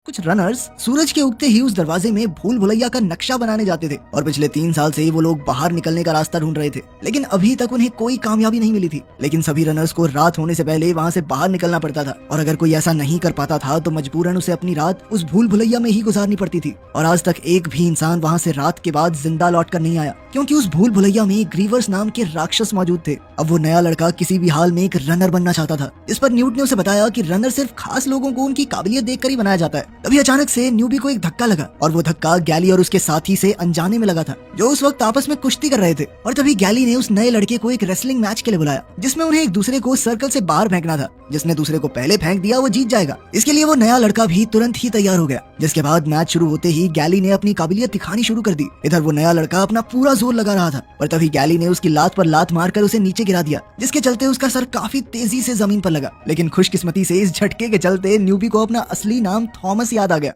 कुछ रनर्स सूरज के उगते ही उस दरवाजे में भूल भुलैया का नक्शा बनाने जाते थे और पिछले 3 साल से ही वो लोग बाहर निकलने का रास्ता ढूंढ रहे थे, लेकिन अभी तक उन्हें कोई कामयाबी नहीं मिली थी। लेकिन सभी रनर्स को रात होने से पहले वहाँ से बाहर निकलना पड़ता था और अगर कोई ऐसा नहीं कर पाता था तो मजबूरन उसे अपनी रात उस भूल भुलैया में ही गुजारनी पड़ती थी। और आज तक एक भी इंसान वहाँ से रात के बाद जिंदा लौट कर नहीं आया, क्योंकि उस भूल भुलैया में ग्रीवर्स नाम के राक्षस मौजूद थे। अब वो नया लड़का किसी भी हाल में एक रनर बनना चाहता था। इस पर न्यूट ने उसे बताया कि रनर सिर्फ खास लोगों को उनकी काबिलियत देखकर ही बनाया जाता है। तभी अचानक से न्यूबी को एक धक्का लगा और वो धक्का गैली और उसके साथी से अनजाने में लगा था, जो उस वक्त आपस में कुश्ती कर रहे थे। और तभी गैली ने उस नए लड़के को एक रेसलिंग मैच के लिए बुलाया, जिसमें उन्हें एक दूसरे को सर्कल से बाहर फेंकना था। जिसने दूसरे को पहले फेंक दिया वो जीत जाएगा। इसके लिए वो नया लड़का भी तुरंत ही तैयार हो गया, जिसके बाद मैच शुरू होते ही गैली ने अपनी काबिलियत दिखानी शुरू कर दी। इधर वो नया लड़का अपना पूरा जोर लगा रहा था, पर तभी गैली ने उसकी लात पर लात मारकर उसे नीचे गिरा दिया, जिसके चलते उसका सर काफी तेजी से जमीन पर लगा। लेकिन खुशकिस्मती से इस झटके के चलते न्यूबी को अपना असली नाम थॉमस याद आ गया।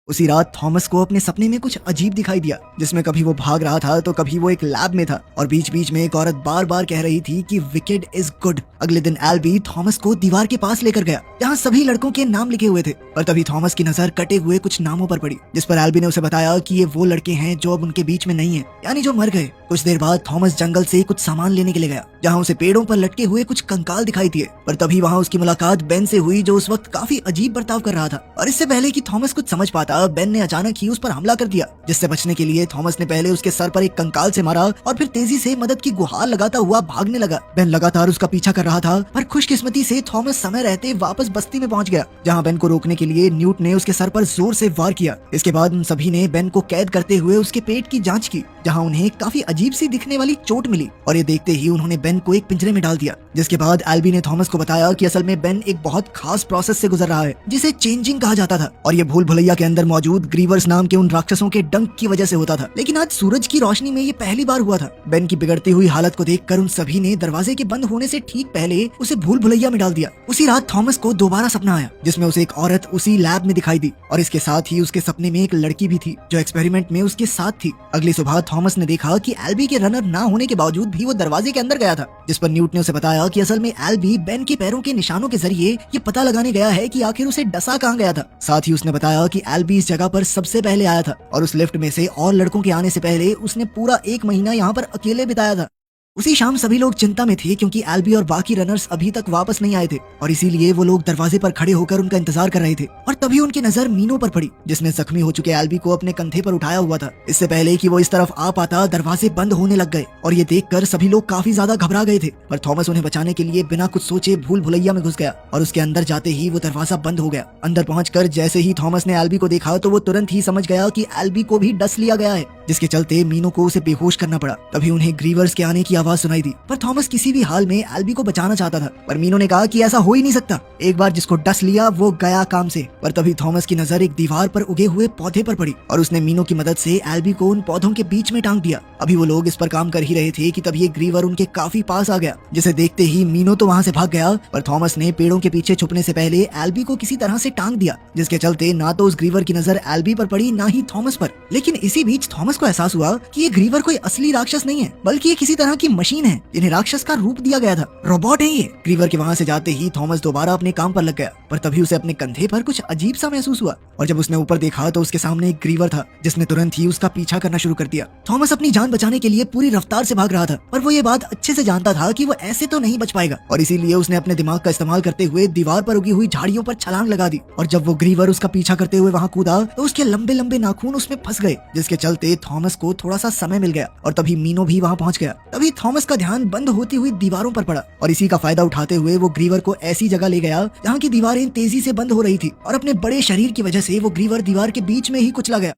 उसी रात थॉमस को अपने सपने में कुछ अजीब दिखाई दिया, जिसमें कभी वो भाग रहा था तो कभी वो एक लैब में था और बीच बीच में एक औरत बार बार कह रही थी कि विकेड इज गुड। अगले दिन एल्बी थॉमस को दीवार के पास लेकर गया, जहाँ सभी लड़कों के नाम लिखे हुए थे। पर तभी थॉमस की नजर कटे हुए कुछ नामों पर पड़ी, जिस पर एल्बी ने उसे बताया कि ये वो लड़के हैं जो अब उनके बीच में नहीं है, यानी जो मर गए। कुछ देर बाद थॉमस जंगल से कुछ सामान लेने के लिए गया, जहाँ उसे पेड़ों पर लटके हुए कुछ कंकाल दिखाई दिए। पर तभी वहाँ उसकी मुलाकात बेन से हुई, जो उस वक्त काफी अजीब बर्ताव कर रहा था। और इससे पहले कि थॉमस कुछ समझ पाता, बेन ने अचानक ही उस पर हमला कर दिया, जिससे बचने के लिए थॉमस ने पहले उसके सर पर एक कंकाल से मारा और फिर तेजी से मदद की गुहार लगाता हुआ भागने लगा। बेन लगातार उसका पीछा कर रहा था, पर खुशकिस्मती से थॉमस समय रहते वापस बस्ती में पहुंच गया, जहां बेन को रोकने के लिए न्यूट ने उसके सर पर जोर से वार किया। इसके बाद उन सभी ने बेन को कैद करते हुए उसके पेट की जांच की, जहां उन्हें काफी अजीब सी दिखने वाली चोट मिली और ये देखते ही उन्होंने बेन को एक पिंजरे में डाल दिया। जिसके बाद एल्बी ने थॉमस को बताया कि असल में बेन एक बहुत खास प्रोसेस से गुजर रहा है, जिसे चेंजिंग कहा जाता था, और ये भूल भुलैया के अंदर मौजूद ग्रीवर्स नाम के उन राक्षसों के डंक की वजह से होता था। लेकिन आज सूरज की रोशनी में ये पहली बार हुआ था। बेन की बिगड़ती हुई हालत को देखकर उन सभी ने दरवाजे के बंद होने से ठीक पहले उसे भूल भुलैया में डाल दिया। उसी रात थॉमस को दोबारा सपना आया, जिसमें उसे एक औरत उसी लैब में दिखाई दी और इसके साथ ही उसके सपने में एक लड़की भी थी, जो एक्सपेरिमेंट में उसके साथ थी। अगली सुबह थॉमस ने देखा कि एल्बी के रनर ना होने के बावजूद भी वो दरवाजे के अंदर गया था, जिस पर न्यूट ने उसे बताया कि असल में एल्बी बेन के पैरों के निशानों के जरिए ये पता लगाने गया है कि आखिर उसे डसा कहाँ गया था। साथ ही उसने बताया कि एल्बी इस जगह पर सबसे पहले आया था और उस लिफ्ट में से और लड़कों के आने से पहले उसने पूरा 1 महीना यहाँ पर अकेले बिताया था। उसी शाम सभी लोग चिंता में थे, क्योंकि एल्बी और बाकी रनर्स अभी तक वापस नहीं आए थे और इसीलिए वो लोग दरवाजे पर खड़े होकर उनका इंतजार कर रहे थे। और तभी उनकी नजर मीनो पर पड़ी, जिसने जख्मी हो चुके एल्बी को अपने कंधे पर उठाया हुआ था। इससे पहले कि वो इस तरफ आ पाता, दरवाजे बंद होने लग गए और ये देखकर सभी लोग काफी ज्यादा घबरा गए थे। पर थॉमस उन्हें बचाने के लिए बिना कुछ सोचे भूल भुलैया में घुस गया और उसके अंदर जाते ही वो दरवाजा बंद हो गया। अंदर पहुंचकर जैसे ही थॉमस ने एल्बी को देखा तो वो तुरंत ही समझ गया कि एल्बी को भी डस लिया गया है, जिसके चलते मीनो को उसे बेहोश करना पड़ा। तभी उन्हें ग्रीवर्स के आने की आवाज सुनाई दी, पर थॉमस किसी भी हाल में एल्बी को बचाना चाहता था। पर मीनो ने कहा कि ऐसा हो ही नहीं सकता, एक बार जिसको डस लिया वो गया काम से। पर तभी थॉमस की नजर एक दीवार पर उगे हुए पौधे पर पड़ी और उसने मीनो की मदद से एल्बी को उन पौधों के बीच में टांग दिया। अभी वो लोग इस पर काम कर ही रहे थे कि तभी एक ग्रीवर उनके काफी पास आ गया, जिसे देखते ही मीनो तो वहाँ से भाग गया, पर थॉमस ने पेड़ों के पीछे छुपने से पहले एल्बी को किसी तरह से टांग दिया, जिसके चलते ना तो उस ग्रीवर की नजर एल्बी पर पड़ी ना ही थॉमस पर। लेकिन इसी बीच थॉमस को एहसास हुआ कि ये ग्रीवर कोई असली राक्षस नहीं है, बल्कि ये किसी तरह की मशीन है, जिन्हें राक्षस का रूप दिया गया था। रोबोट है ये। ग्रीवर के वहाँ से जाते ही थॉमस दोबारा अपने काम पर लग गया, पर तभी उसे अपने कंधे पर कुछ अजीब सा महसूस हुआ और जब उसने ऊपर देखा तो उसके सामने एक ग्रीवर था, जिसने तुरंत ही उसका पीछा करना शुरू कर दिया। थॉमस अपनी जान बचाने के लिए पूरी रफ्तार से भाग रहा था, पर वो ये बात अच्छे से जानता था कि वो ऐसे तो नहीं बच पाएगा और इसीलिए उसने अपने दिमाग का इस्तेमाल करते हुए दीवार पर उगी हुई झाड़ियों पर छलांग लगा दी। और जब वो ग्रीवर उसका पीछा करते हुए वहाँ कूदा तो उसके लंबे लंबे नाखून उसमें फंस गए, जिसके चलते थॉमस को थोड़ा सा समय मिल गया और तभी मीनो भी वहाँ पहुँच गया। तभी थॉमस का ध्यान बंद होती हुई दीवारों पर पड़ा और इसी का फायदा उठाते हुए वो ग्रीवर को ऐसी जगह ले गया जहाँ की दीवारें तेजी से बंद हो रही थी और अपने बड़े शरीर की वजह से वो ग्रीवर दीवार के बीच में ही कुचला गया।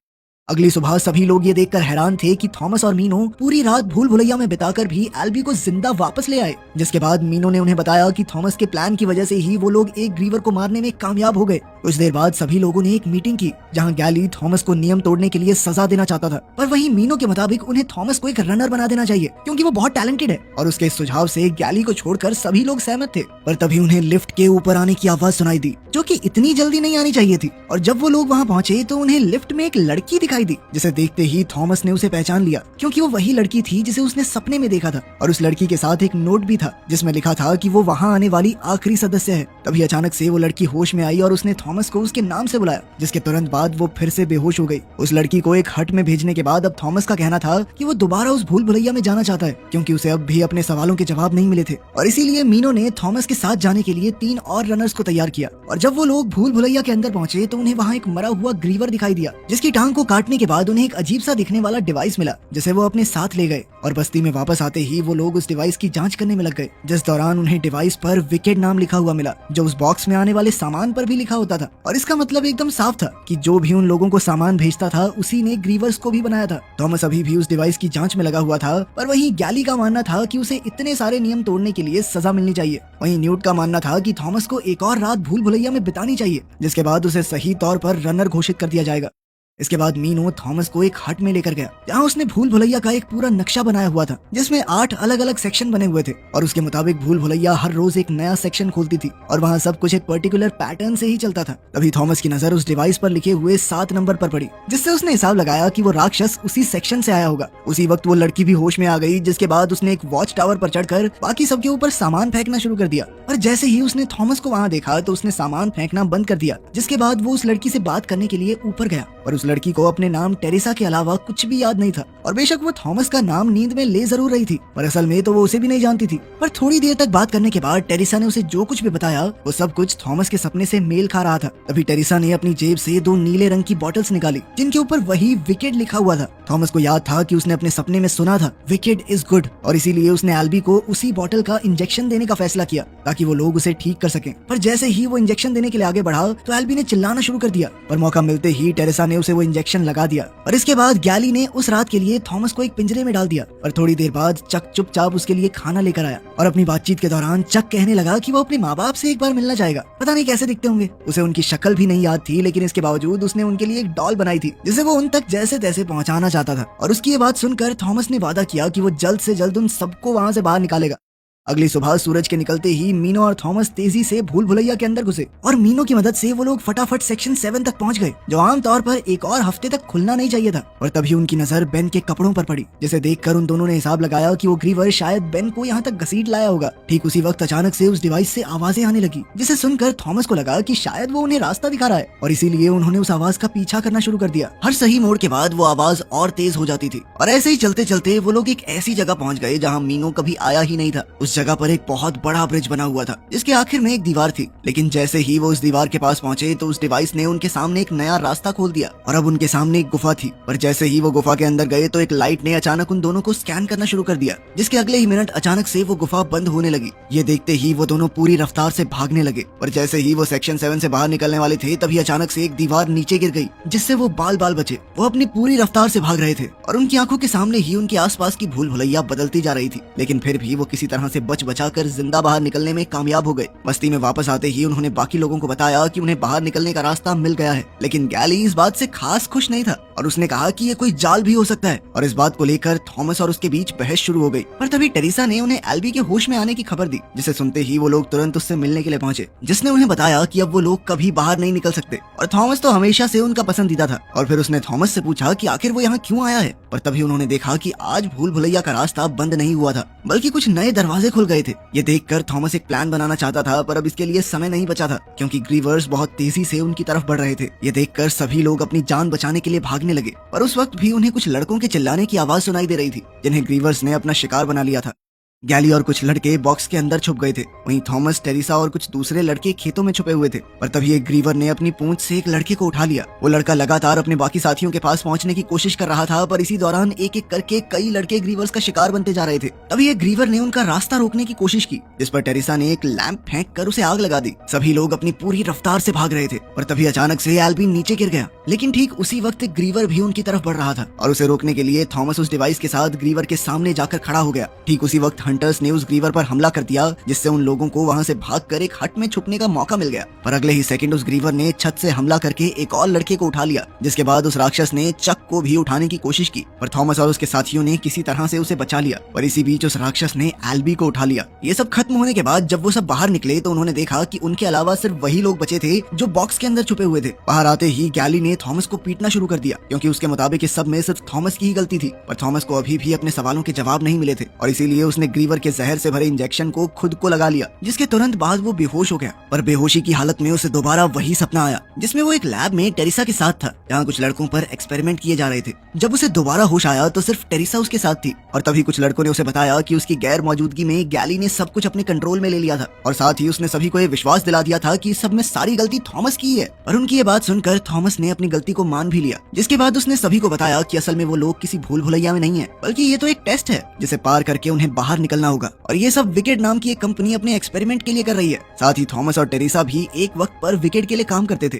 अगली सुबह सभी लोग ये देखकर हैरान थे कि थॉमस और मीनो पूरी रात भूल भुलैया में बिताकर भी एल्बी को जिंदा वापस ले आए। जिसके बाद मीनो ने उन्हें बताया कि थॉमस के प्लान की वजह से ही वो लोग एक ग्रीवर को मारने में कामयाब हो गए। कुछ देर बाद सभी लोगों ने एक मीटिंग की, जहां गैली थॉमस को नियम तोड़ने के लिए सजा देना चाहता था, पर वहीं मीनो के मुताबिक उन्हें थॉमस को एक रनर बना देना चाहिए, क्योंकि वो बहुत टैलेंटेड है। और उसके इस सुझाव से गैली को छोड़कर सभी लोग सहमत थे। पर तभी उन्हें लिफ्ट के ऊपर आने की आवाज सुनाई दी, जो कि इतनी जल्दी नहीं आनी चाहिए थी। और जब वो लोग वहाँ पहुंचे तो उन्हें लिफ्ट में एक लड़की दिखाई दिखाई दी, जिसे देखते ही थॉमस ने उसे पहचान लिया क्योंकि वो वही लड़की थी जिसे उसने सपने में देखा था। और उस लड़की के साथ एक नोट भी था जिसमें लिखा था कि वो वहाँ आने वाली आखिरी सदस्य है। तभी अचानक से वो लड़की होश में आई और उसने थॉमस को उसके नाम से बुलाया, जिसके तुरंत बाद वो फिर से बेहोश हो गई। उस लड़की को एक हट में भेजने के बाद अब थॉमस का कहना था कि वो दोबारा उस भूल भुलैया में जाना चाहता है क्योंकि उसे अब भी अपने सवालों के जवाब नहीं मिले थे। और इसीलिए मीनो ने थॉमस के साथ जाने के लिए 3 और रनर्स को तैयार किया। और जब वो लोग भूल भुलैया के अंदर पहुंचे तो उन्हें वहाँ एक मरा हुआ ग्रीवर दिखाई दिया, जिसकी टांग को काटने के बाद उन्हें एक अजीब सा दिखने वाला डिवाइस मिला, जिसे वो अपने साथ ले गए। और बस्ती में वापस आते ही वो लोग उस डिवाइस की जांच करने में लग गए, जिस दौरान उन्हें डिवाइस पर विकेड नाम लिखा हुआ मिला, जो उस बॉक्स में आने वाले सामान पर भी लिखा होता था। और इसका मतलब एकदम साफ था कि जो भी उन लोगों को सामान भेजता था उसी ने ग्रीवर्स को भी बनाया था। थॉमस अभी भी उस डिवाइस की जांच में लगा हुआ था, पर वहीं गैली का मानना था कि उसे इतने सारे नियम तोड़ने के लिए सजा मिलनी चाहिए। वहीं न्यूट का मानना था कि थॉमस को एक और रात भूल भुलैया में बितानी चाहिए, जिसके बाद उसे सही तौर पर रनर घोषित कर दिया जाएगा। इसके बाद मीनो थॉमस को एक हट में लेकर गया जहाँ उसने भूल भुलैया का एक पूरा नक्शा बनाया हुआ था, जिसमें 8 अलग अलग सेक्शन बने हुए थे। और उसके मुताबिक भूल भुलैया हर रोज एक नया सेक्शन खोलती थी और वहाँ सब कुछ एक पर्टिकुलर पैटर्न से ही चलता था। तभी थॉमस की नजर उस डिवाइस पर लिखे हुए 7 नंबर पर पड़ी, जिससे उसने हिसाब लगाया कि वो राक्षस उसी सेक्शन से आया होगा। उसी वक्त वो लड़की भी होश में आ गई, जिसके बाद उसने एक वॉच टावर पर चढ़कर बाकी सबके ऊपर सामान फेंकना शुरू कर दिया। और जैसे ही उसने थॉमस को वहाँ देखा तो उसने सामान फेंकना बंद कर दिया, जिसके बाद वो उस लड़की से बात करने के लिए ऊपर गया। और उस लड़की को अपने नाम टेरेसा के अलावा कुछ भी याद नहीं था। और बेशक वो थॉमस का नाम नींद में ले जरूर रही थी, पर असल में तो वो उसे भी नहीं जानती थी। पर थोड़ी देर तक बात करने के बाद टेरेसा ने उसे जो कुछ भी बताया वो सब कुछ थॉमस के सपने से मेल खा रहा था। तभी टेरेसा ने अपनी जेब से 2 नीले रंग की बॉटल्स निकाली, जिनके ऊपर वही विकेड लिखा हुआ था। थॉमस को याद था कि उसने अपने सपने में सुना था विकेड इज गुड, और इसीलिए उसने एल्बी को उसी बॉटल का इंजेक्शन देने का फैसला किया ताकि वो लोग उसे ठीक कर सकें। पर जैसे ही वो इंजेक्शन देने के लिए आगे बढ़ा तो एल्बी ने चिल्लाना शुरू कर दिया, पर मौका मिलते ही टेरेसा ने उसे वो इंजेक्शन लगा दिया। और इसके बाद गैली ने उस रात के लिए थॉमस को एक पिंजरे में डाल दिया। और थोड़ी देर बाद चक चुपचाप उसके लिए खाना लेकर आया और अपनी बातचीत के दौरान चक कहने लगा कि वो अपने माँ बाप से एक बार मिलना चाहेगा। पता नहीं कैसे दिखते होंगे, उसे उनकी शक्ल भी नहीं याद थी, लेकिन इसके बावजूद उसने उनके लिए एक डॉल बनाई थी जिसे वो उन तक जैसे तैसे पहुंचाना चाहता था। और उसकी ये बात सुनकर थॉमस ने वादा किया कि वो जल्द से जल्द उन सबको वहाँ से बाहर निकालेगा। अगली सुबह सूरज के निकलते ही मीनो और थॉमस तेजी से भूल भुलैया के अंदर घुसे और मीनो की मदद से वो लोग फटाफट सेक्शन 7 तक पहुंच गए, जो आमतौर पर एक और हफ्ते तक खुलना नहीं चाहिए था। और तभी उनकी नजर बेन के कपड़ों पर पड़ी, जिसे देखकर उन दोनों ने हिसाब लगाया कि वो ग्रीवर शायद बेन को यहाँ तक घसीट लाया होगा। ठीक उसी वक्त अचानक से उस डिवाइस से आवाजें आने लगी, जिसे सुनकर थॉमस को लगा कि शायद वो उन्हें रास्ता दिखा रहा है, और इसीलिए उन्होंने उस आवाज का पीछा करना शुरू कर दिया। हर सही मोड़ के बाद वो आवाज और तेज हो जाती थी और ऐसे ही चलते चलते वो लोग एक ऐसी जगह पहुंच गए जहाँ मीनो कभी आया ही नहीं था। उस जगह पर एक बहुत बड़ा ब्रिज बना हुआ था, जिसके आखिर में एक दीवार थी। लेकिन जैसे ही वो उस दीवार के पास पहुंचे तो उस डिवाइस ने उनके सामने एक नया रास्ता खोल दिया और अब उनके सामने एक गुफा थी। पर जैसे ही वो गुफा के अंदर गए तो एक लाइट ने अचानक उन दोनों को स्कैन करना शुरू कर दिया, जिसके अगले ही मिनट अचानक से वो गुफा बंद होने लगी। ये देखते ही वो दोनों पूरी रफ्तार से भागने लगे। पर जैसे ही वो सेक्शन 7 से बाहर निकलने वाले थे तभी अचानक से एक दीवार नीचे गिर गई, जिससे वो बाल बाल बचे। वो अपनी पूरी रफ्तार से भाग रहे थे और उनकी आंखों के सामने ही उनके आसपास की भूल भुलैया बदलती जा रही थी, लेकिन फिर भी वो किसी तरह से बच बचाकर जिंदा बाहर निकलने में कामयाब हो गए। बस्ती में वापस आते ही उन्होंने बाकी लोगों को बताया कि उन्हें बाहर निकलने का रास्ता मिल गया है, लेकिन गैली इस बात से खास खुश नहीं था और उसने कहा कि ये कोई जाल भी हो सकता है। और इस बात को लेकर थॉमस और उसके बीच बहस शुरू हो गई। पर तभी टेरेसा ने उन्हें एल्बी के होश में आने की खबर दी, जिसे सुनते ही वो लोग तुरंत उससे मिलने के लिए पहुंचे, जिसने उन्हें बताया कि अब वो लोग कभी बाहर नहीं निकल सकते। और थॉमस तो हमेशा से उनका पसंदीदा था। और फिर उसने थॉमस से पूछा कि आखिर वो यहाँ क्यों आया है। पर तभी उन्होंने देखा कि आज भूल भुलैया का रास्ता बंद नहीं हुआ था, बल्कि कुछ नए दरवाजे खुल गए थे। ये देखकर थॉमस एक प्लान बनाना चाहता था, पर अब इसके लिए समय नहीं बचा था क्योंकि ग्रीवर्स बहुत तेजी से उनकी तरफ बढ़ रहे थे। ये देखकर सभी लोग अपनी जान बचाने के लिए भागने लगे, पर उस वक्त भी उन्हें कुछ लड़कों के चिल्लाने की आवाज सुनाई दे रही थी, जिन्हें ग्रीवर्स ने अपना शिकार बना लिया था। गैली और कुछ लड़के बॉक्स के अंदर छुप गए थे। वहीं थॉमस, टेरेसा और कुछ दूसरे लड़के खेतों में छुपे हुए थे। पर तभी एक ग्रीवर ने अपनी पूंछ से एक लड़के को उठा लिया। वो लड़का लगातार अपने बाकी साथियों के पास पहुंचने की कोशिश कर रहा था, पर इसी दौरान एक एक करके कई लड़के ग्रीवर्स का शिकार बनते जा रहे थे। तभी एक ग्रीवर ने उनका रास्ता रोकने की कोशिश की, जिस पर टेरेसा ने एक लैंप फेंक कर उसे आग लगा दी। सभी लोग अपनी पूरी रफ्तार से भाग रहे थे, पर तभी अचानक से एल्बी नीचे गिर गया। लेकिन ठीक उसी वक्त एक ग्रीवर भी उनकी तरफ बढ़ रहा था और उसे रोकने के लिए थॉमस उस डिवाइस के साथ ग्रीवर के सामने जाकर खड़ा हो गया। ठीक उसी वक्त हंटर्स ने उस ग्रीवर पर हमला कर दिया, जिससे उन लोगों को वहां से भागकर एक हट में छुपने का मौका मिल गया। पर अगले ही सेकंड उस ग्रीवर ने छत से हमला करके एक और लड़के को उठा लिया, जिसके बाद उस राक्षस ने चक को भी उठाने की कोशिश की, पर थॉमस और उसके साथियों ने किसी तरह से उसे बचा लिया। पर इसी बीच उस राक्षस ने एल्बी को उठा लिया। ये सब खत्म होने के बाद जब वो सब बाहर निकले तो उन्होंने देखा कि उनके अलावा सिर्फ वही लोग बचे थे जो बॉक्स के अंदर छुपे हुए थे। बाहर आते ही गैली ने थॉमस को पीटना शुरू कर दिया, क्योंकि उसके मुताबिक इस सब में सिर्फ थॉमस की ही गलती थी। पर थॉमस को अभी भी अपने सवालों के जवाब नहीं मिले थे और इसीलिए उसने ग्रीवर के जहर से भरे इंजेक्शन को खुद को लगा लिया, जिसके तुरंत बाद वो बेहोश हो गया। पर बेहोशी की हालत में उसे दोबारा वही सपना आया, जिसमें वो एक लैब में टेरिसा के साथ था, जहाँ कुछ लड़कों पर एक्सपेरिमेंट किए जा रहे थे। जब उसे दोबारा होश आया तो सिर्फ टेरिसा उसके साथ थी, और तभी कुछ लड़कों ने उसे बताया कि उसकी गैर मौजूदगी में गैली ने सब कुछ अपने कंट्रोल में ले लिया था, और साथ ही उसने सभी को ये विश्वास दिला दिया था कि इस सब में सारी गलती थॉमस की है। पर उनकी ये बात सुनकर थॉमस ने अपनी गलती को मान भी लिया, जिसके बाद उसने सभी को बताया कि असल में वो लोग किसी भूल भुलैया में नहीं है, बल्कि ये तो एक टेस्ट है जिसे पार करके उन्हें बाहर निकलना होगा, और ये सब विकेड नाम की एक कंपनी अपने एक्सपेरिमेंट के लिए कर रही है। साथ ही थॉमस और टेरिसा भी एक वक्त पर विकेड के लिए काम करते थे।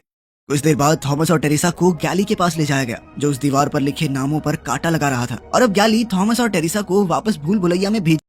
कुछ देर बाद थॉमस और टेरिसा को गैली के पास ले जाया गया, जो उस दीवार पर लिखे नामों पर कांटा लगा रहा था, और अब गैली थॉमस और टेरिसा को वापस भूल भुलैया में भेज